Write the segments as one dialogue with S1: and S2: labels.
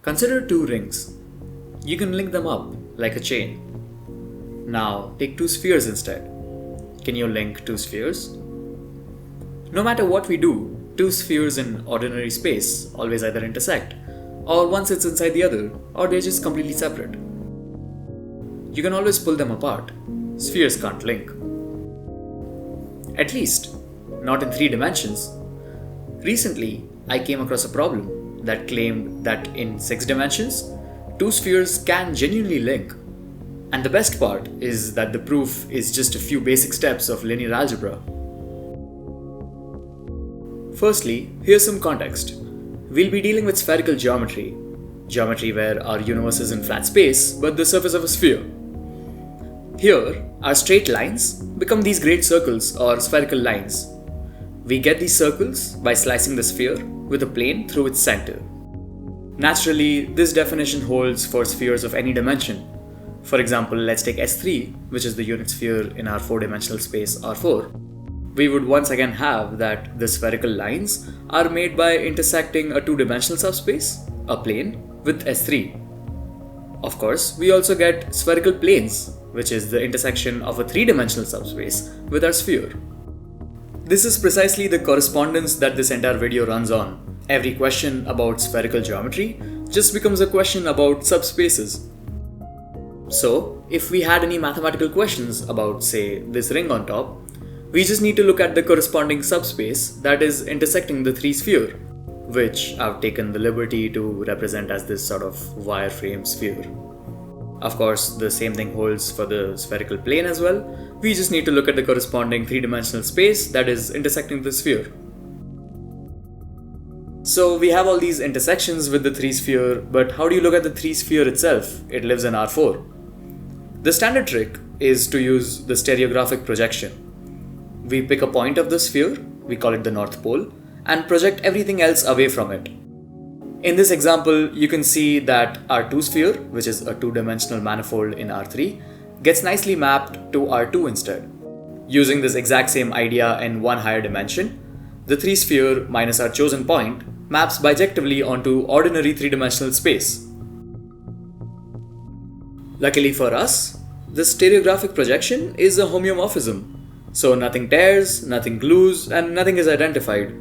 S1: Consider two rings. You can link them up like a chain. Now take two spheres instead. Can you link two spheres? No matter what we do, two spheres in ordinary space always either intersect, or one sits inside the other, or they're just completely separate. You can always pull them apart. Spheres can't link. At least, not in 3 dimensions. Recently, I came across a problem that claimed that in 6 dimensions, two spheres can genuinely link. And the best part is that the proof is just a few basic steps of linear algebra. Firstly, here's some context. We'll be dealing with spherical geometry where our universe is in flat space but the surface of a sphere. Here, our straight lines become these great circles or spherical lines. We get these circles by slicing the sphere with a plane through its center. Naturally, this definition holds for spheres of any dimension. For example, let's take S3, which is the unit sphere in our 4-dimensional space R4. We would once again have that the spherical lines are made by intersecting a 2-dimensional subspace, a plane, with S3. Of course, we also get spherical planes, which is the intersection of a 3-dimensional subspace with our sphere. This is precisely the correspondence that this entire video runs on. Every question about spherical geometry just becomes a question about subspaces. So, if we had any mathematical questions about, say, this ring on top, we just need to look at the corresponding subspace that is intersecting the 3 sphere, which I've taken the liberty to represent as this sort of wireframe sphere. Of course, the same thing holds for the spherical plane as well. We just need to look at the corresponding 3-dimensional space that is intersecting the sphere. So we have all these intersections with the 3 sphere, but how do you look at the 3 sphere itself? It lives in R4. The standard trick is to use the stereographic projection. We pick a point of the sphere, we call it the North Pole, and project everything else away from it. In this example, you can see that our 2 sphere, which is a 2-dimensional manifold in R3, gets nicely mapped to R2 instead. Using this exact same idea in one higher dimension, the 3 sphere minus our chosen point maps bijectively onto ordinary 3-dimensional space. Luckily for us, the stereographic projection is a homeomorphism, so nothing tears, nothing glues, and nothing is identified.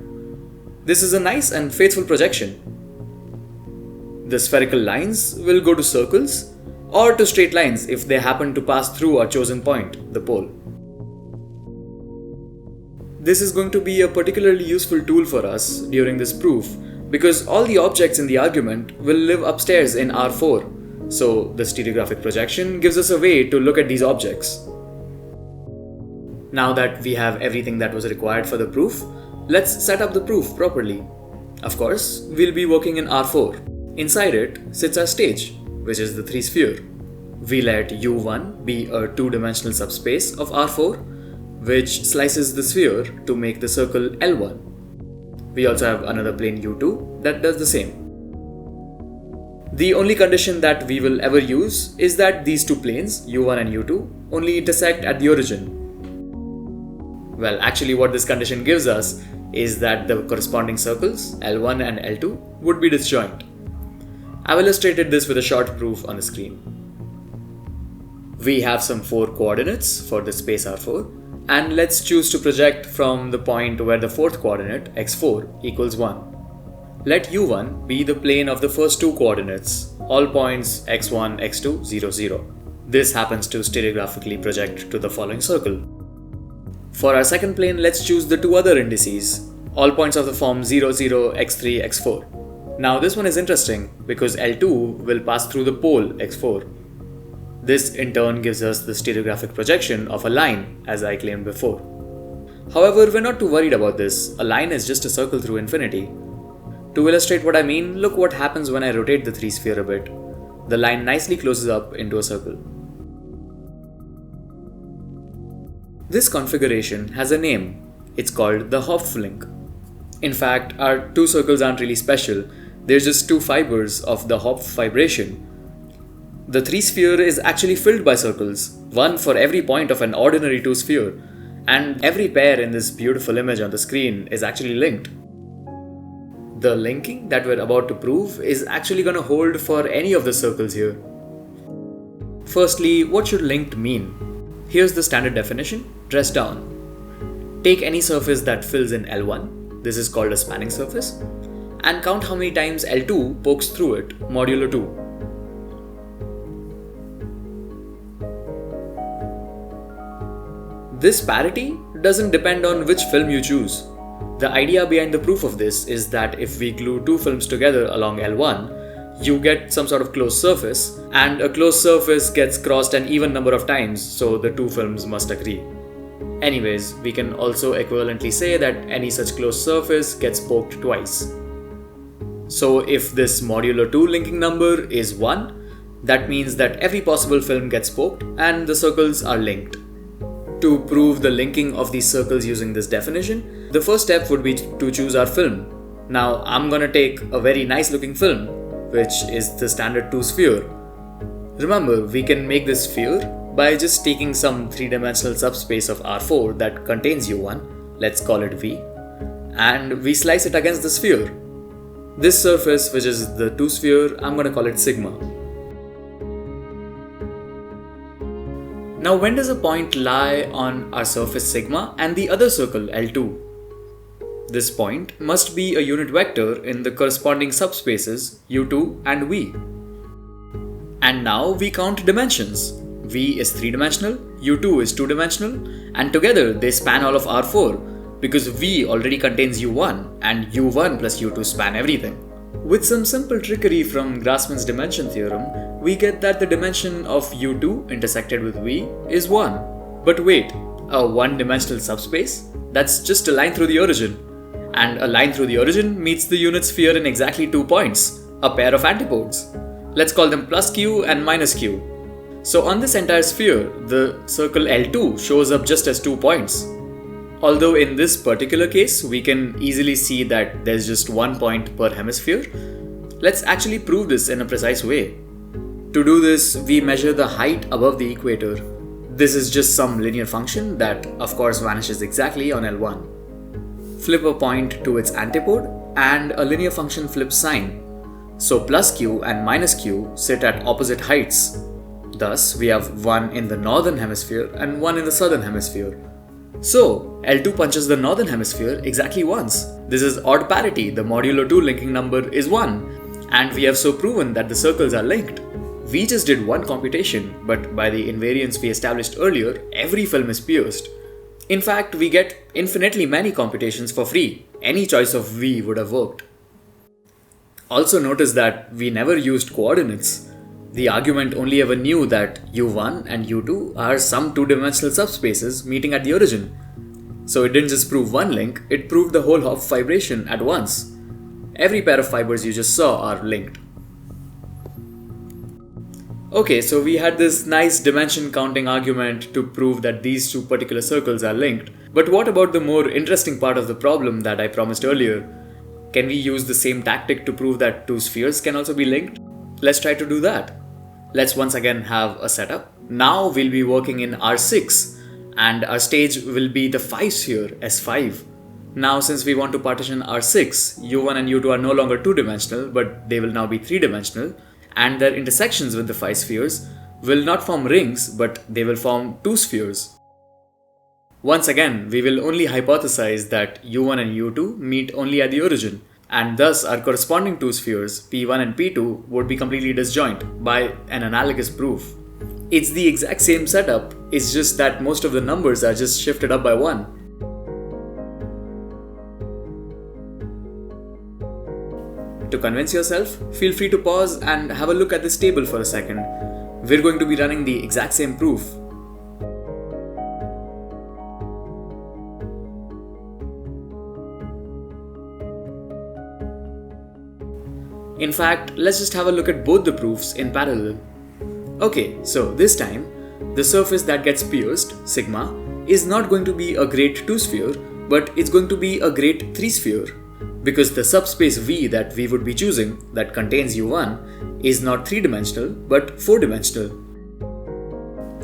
S1: This is a nice and faithful projection. The spherical lines will go to circles or to straight lines if they happen to pass through our chosen point, the pole. This is going to be a particularly useful tool for us during this proof because all the objects in the argument will live upstairs in R4, so the stereographic projection gives us a way to look at these objects. Now that we have everything that was required for the proof, let's set up the proof properly. Of course, we'll be working in R4. Inside it sits our stage, which is the 3 sphere. We let U1 be a 2-dimensional subspace of R4, which slices the sphere to make the circle L1. We also have another plane U2 that does the same. The only condition that we will ever use is that these 2 planes, U1 and U2, only intersect at the origin. Well, actually what this condition gives us is that the corresponding circles, L1 and L2, would be disjoint. I've illustrated this with a short proof on the screen. We have some 4 coordinates for the space R4, and let's choose to project from the point where the 4th coordinate, x4, equals 1. Let U1 be the plane of the first 2 coordinates, all points x1, x2, 0, 0. This happens to stereographically project to the following circle. For our second plane, let's choose the 2 other indices, all points of the form 0, 0, x3, x4. Now this one is interesting because L2 will pass through the pole x4. This in turn gives us the stereographic projection of a line, as I claimed before. However, we're not too worried about this. A line is just a circle through infinity. To illustrate what I mean, look what happens when I rotate the 3 sphere a bit. The line nicely closes up into a circle. This configuration has a name. It's called the Hopf link. In fact, our 2 circles aren't really special. They're just 2 fibers of the Hopf fibration. The 3 sphere is actually filled by circles, one for every point of an ordinary 2 sphere, and every pair in this beautiful image on the screen is actually linked. The linking that we're about to prove is actually going to hold for any of the circles here. Firstly, what should linked mean? Here's the standard definition, press down. Take any surface that fills in L1, this is called a spanning surface, and count how many times L2 pokes through it, modulo 2. This parity doesn't depend on which film you choose. The idea behind the proof of this is that if we glue two films together along L1, you get some sort of closed surface, and a closed surface gets crossed an even number of times, so the two films must agree. Anyways, we can also equivalently say that any such closed surface gets poked twice. So if this modulo 2 linking number is 1, that means that every possible film gets poked and the circles are linked. To prove the linking of these circles using this definition, the first step would be to choose our film. Now I'm gonna take a very nice looking film, which is the standard 2 sphere. Remember, we can make this sphere by just taking some three-dimensional subspace of R4 that contains U1, let's call it V, and we slice it against the sphere. This surface, which is the 2 sphere, I'm gonna call it sigma. Now when does a point lie on our surface sigma and the other circle L2? This point must be a unit vector in the corresponding subspaces U2 and V. And now we count dimensions. V is 3-dimensional, U2 is 2-dimensional, and together they span all of R4 because V already contains U1 and U1 plus U2 span everything. With some simple trickery from Grassmann's dimension theorem, we get that the dimension of U2 intersected with V is 1. But wait, a one-dimensional subspace? That's just a line through the origin. And a line through the origin meets the unit sphere in exactly 2 points, a pair of antipodes. Let's call them plus q and minus q. So on this entire sphere, the circle L2 shows up just as 2 points. Although in this particular case, we can easily see that there's just 1 point per hemisphere, let's actually prove this in a precise way. To do this, we measure the height above the equator. This is just some linear function that of course vanishes exactly on L1. Flip a point to its antipode and a linear function flips sign. So plus q and minus q sit at opposite heights. Thus, we have one in the northern hemisphere and one in the southern hemisphere. So, L2 punches the northern hemisphere exactly once. This is odd parity, the modulo 2 linking number is 1. And we have so proven that the circles are linked. We just did one computation, but by the invariance we established earlier, every film is pierced. In fact, we get infinitely many computations for free. Any choice of V would have worked. Also notice that we never used coordinates. The argument only ever knew that U1 and U2 are some two-dimensional subspaces meeting at the origin. So it didn't just prove one link, it proved the whole Hopf fibration at once. Every pair of fibers you just saw are linked. Okay, so we had this nice dimension counting argument to prove that these two particular circles are linked. But what about the more interesting part of the problem that I promised earlier? Can we use the same tactic to prove that two spheres can also be linked? Let's try to do that. Let's once again have a setup. Now we'll be working in R6 and our stage will be the 5 sphere S5. Now since we want to partition R6, U1 and U2 are no longer 2-dimensional but they will now be 3-dimensional, and their intersections with the 5 spheres will not form rings but they will form 2 spheres. Once again, we will only hypothesize that U1 and U2 meet only at the origin, and thus our corresponding 2 spheres, P1 and P2, would be completely disjoint by an analogous proof. It's the exact same setup, it's just that most of the numbers are just shifted up by 1. To convince yourself, feel free to pause and have a look at this table for a second. We're going to be running the exact same proof. In fact, let's just have a look at both the proofs in parallel. Okay, so this time, the surface that gets pierced, sigma, is not going to be a great 2 sphere, but it's going to be a great 3 sphere. Because the subspace V that we would be choosing, that contains U1, is not 3-dimensional but 4-dimensional.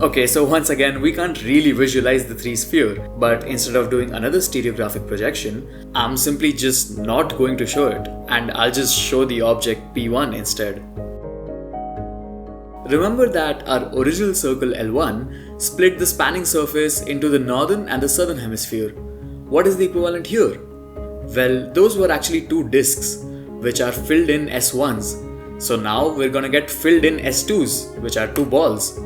S1: Okay, so once again, we can't really visualize the 3 sphere, but instead of doing another stereographic projection, I'm simply just not going to show it, and I'll just show the object P1 instead. Remember that our original circle L1 split the spanning surface into the northern and the southern hemisphere. What is the equivalent here? Well, those were actually 2 disks, which are filled in S1s. So now we're gonna get filled in S2s, which are 2 balls.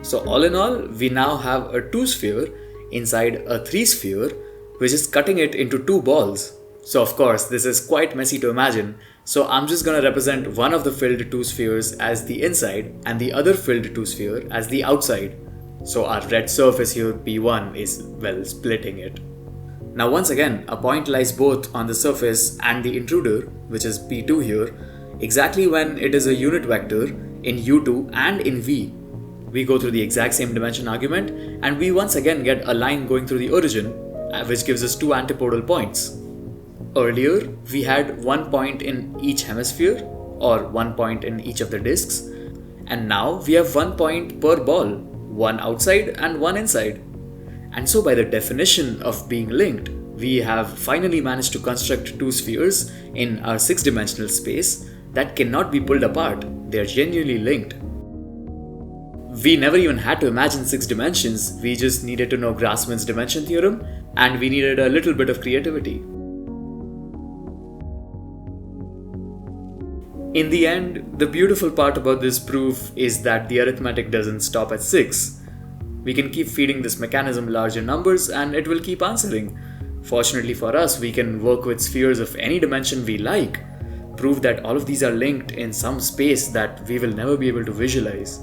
S1: So all in all, we now have a 2 sphere inside a 3 sphere, which is cutting it into 2 balls. So of course, this is quite messy to imagine. So I'm just gonna represent one of the filled 2 spheres as the inside and the other filled 2 sphere as the outside. So our red surface here, P1, is, well, splitting it. Now once again, a point lies both on the surface and the intruder, which is P2 here, exactly when it is a unit vector in U2 and in V. We go through the exact same dimension argument, and we once again get a line going through the origin, which gives us 2 antipodal points. Earlier, we had 1 point in each hemisphere, or 1 point in each of the disks, and now we have 1 point per ball, one outside and one inside. And so by the definition of being linked, we have finally managed to construct 2 spheres in our 6-dimensional space that cannot be pulled apart. They are genuinely linked. We never even had to imagine 6 dimensions, we just needed to know Grassmann's dimension theorem, and we needed a little bit of creativity. In the end, the beautiful part about this proof is that the arithmetic doesn't stop at 6. We can keep feeding this mechanism larger numbers and it will keep answering. Fortunately for us, we can work with spheres of any dimension we like, prove that all of these are linked in some space that we will never be able to visualize.